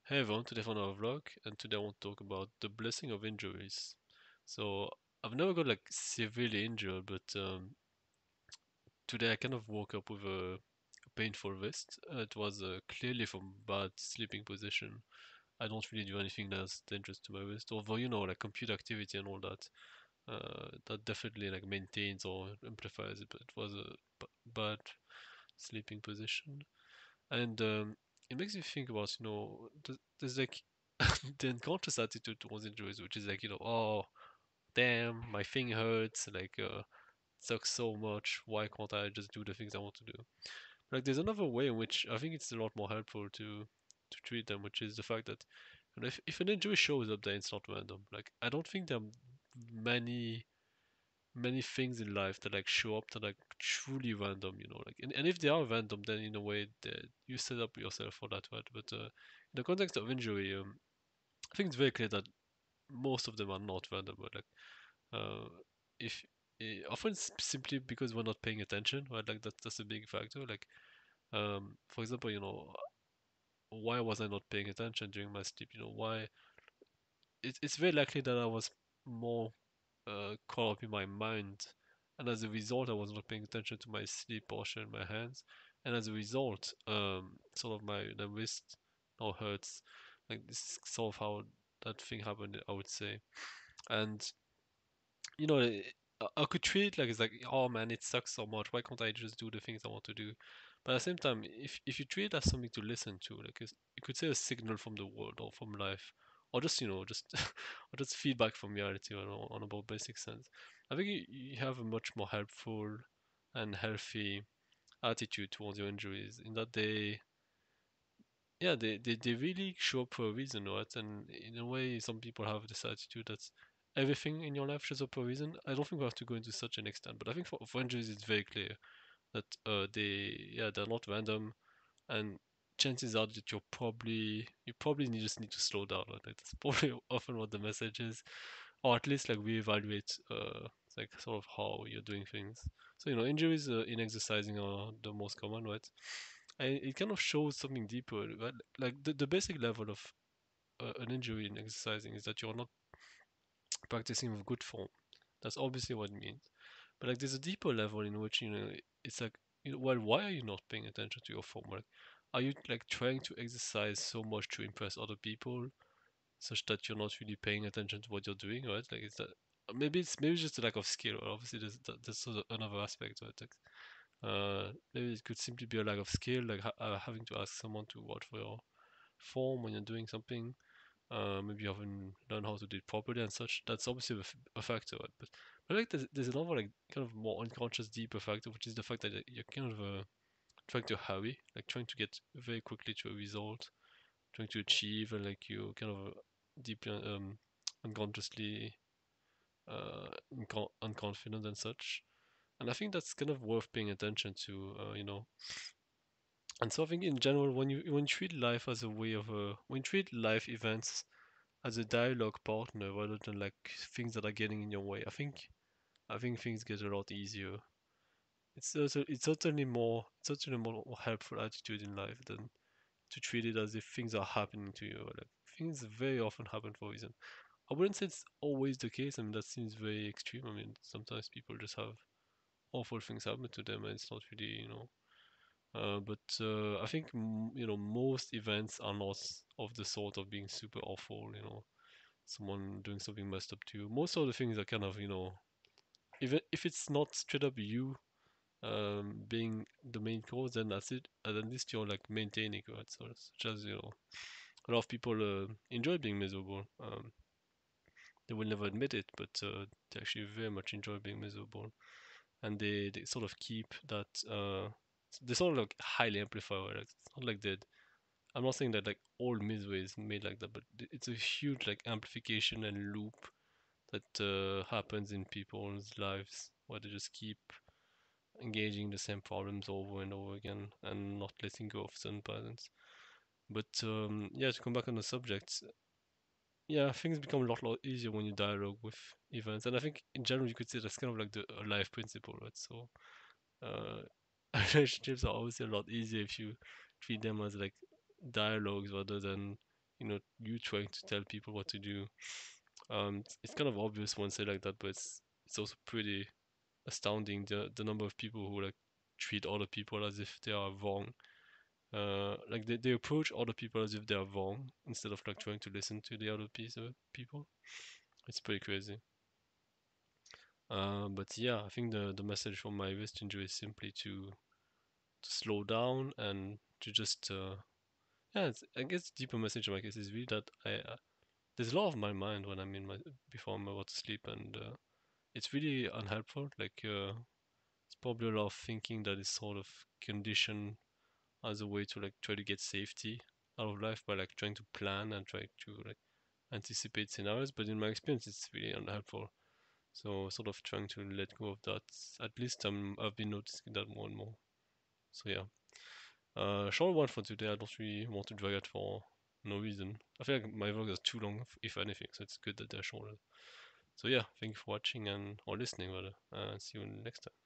Hey everyone, today for another vlog, and today I want to talk about the blessing of injuries. So I've never got like severely injured, but today I kind of woke up with a painful wrist. It was clearly from bad sleeping position. I don't really do anything that's dangerous to my wrist, although like computer activity and all that, that definitely like maintains or amplifies it. But it was a bad sleeping position, and it makes me think about there's like the unconscious attitude towards injuries, which is like, oh, damn, my thing hurts, like, sucks so much. Why can't I just do the things I want to do? Like, there's another way in which I think it's a lot more helpful to treat them, which is the fact that if an injury shows up, then it's not random. Like, I don't think there are many many things in life that like show up that like truly random, like, and if they are random, then in a way that you set up yourself for that, right? But in the context of injury, I think it's very clear that most of them are not random, but like, uh, if often simply because we're not paying attention, right? Like that's a big factor. Like, for example, why was I not paying attention during my sleep? Why? It's very likely that I was more caught up in my mind, and as a result, I was not paying attention to my sleep portion, my hands, and as a result, sort of my the wrist now hurts. Like, this is sort of how that thing happened, I would say. And you know, I could treat it like it's like, oh man, it sucks so much. Why can't I just do the things I want to do? But at the same time, if you treat it as something to listen to, like you could say a signal from the world or from life, or just just or just feedback from reality on about basic sense. I think you have a much more helpful and healthy attitude towards your injuries in that they really show up for a reason, right? And in a way, some people have this attitude that everything in your life shows up for a reason. I don't think we have to go into such an extent, but I think for injuries, it's very clear that they're not random, and chances are that you probably just need to slow down. Right? Like, that's probably often what the message is, or at least like reevaluate like sort of how you're doing things. So injuries in exercising are the most common, right? And it kind of shows something deeper, right? Like the basic level of an injury in exercising is that you're not practicing with good form. That's obviously what it means. But like there's a deeper level in which it's like, well, why are you not paying attention to your form? Like, are you like trying to exercise so much to impress other people, such that you're not really paying attention to what you're doing, right? Like, it's that maybe it's just a lack of skill. Obviously, there's sort of another aspect to it. Like, maybe it could simply be a lack of skill, like having to ask someone to watch for your form when you're doing something. Maybe you haven't learned how to do it properly and such. That's obviously a factor, right? But like there's another like kind of more unconscious, deeper factor, which is the fact that you're kind of trying to hurry, like trying to get very quickly to a result, trying to achieve, and like you kind of deeply unconsciously unconfident and such. And I think that's kind of worth paying attention to, And so I think in general, when you treat life as a way of when you treat life events as a dialogue partner rather than like things that are getting in your way, I think things get a lot easier. It's certainly more helpful attitude in life than to treat it as if things are happening to you. Like, things very often happen for a reason. I wouldn't say it's always the case. I mean, that seems very extreme. I mean, sometimes people just have awful things happen to them, and it's not really, but I think most events are not of the sort of being super awful. Someone doing something messed up to you. Most of the things are kind of, even if it's not straight up you being the main cause, then that's it. And at least you're like maintaining it. So such as a lot of people enjoy being miserable. They will never admit it, but they actually very much enjoy being miserable, and they sort of keep that. They sort of like highly amplify it. Like, it's not like that. I'm not saying that like all misery is made like that, but it's a huge like amplification and loop that happens in people's lives where they just keep engaging the same problems over and over again and not letting go of certain patterns. But yeah, to come back on the subject, yeah, things become a lot easier when you dialogue with events, and I think in general you could say that's kind of like the life principle, right? So uh, relationships are obviously a lot easier if you treat them as like dialogues rather than you trying to tell people what to do. It's kind of obvious when say like that, but it's also pretty astounding the number of people who like treat other people as if they are wrong. Like they approach other people as if they are wrong instead of like trying to listen to the other piece of people. It's pretty crazy. But yeah, I think the message from my wrist injury is simply to slow down and to just yeah. I guess the deeper message in my case is really that I there's a lot of my mind when I'm in my before I'm about to sleep, and it's really unhelpful. Like it's probably a lot of thinking that is sort of conditioned as a way to like try to get safety out of life by like trying to plan and try to like anticipate scenarios. But in my experience, it's really unhelpful. So sort of trying to let go of that. At least I've been noticing that more and more. So yeah, short one for today. I don't really want to drag it for no reason. I feel like my vlogs are too long, if anything. So it's good that they're shorter. So yeah, thank you for watching and or listening rather. See you next time.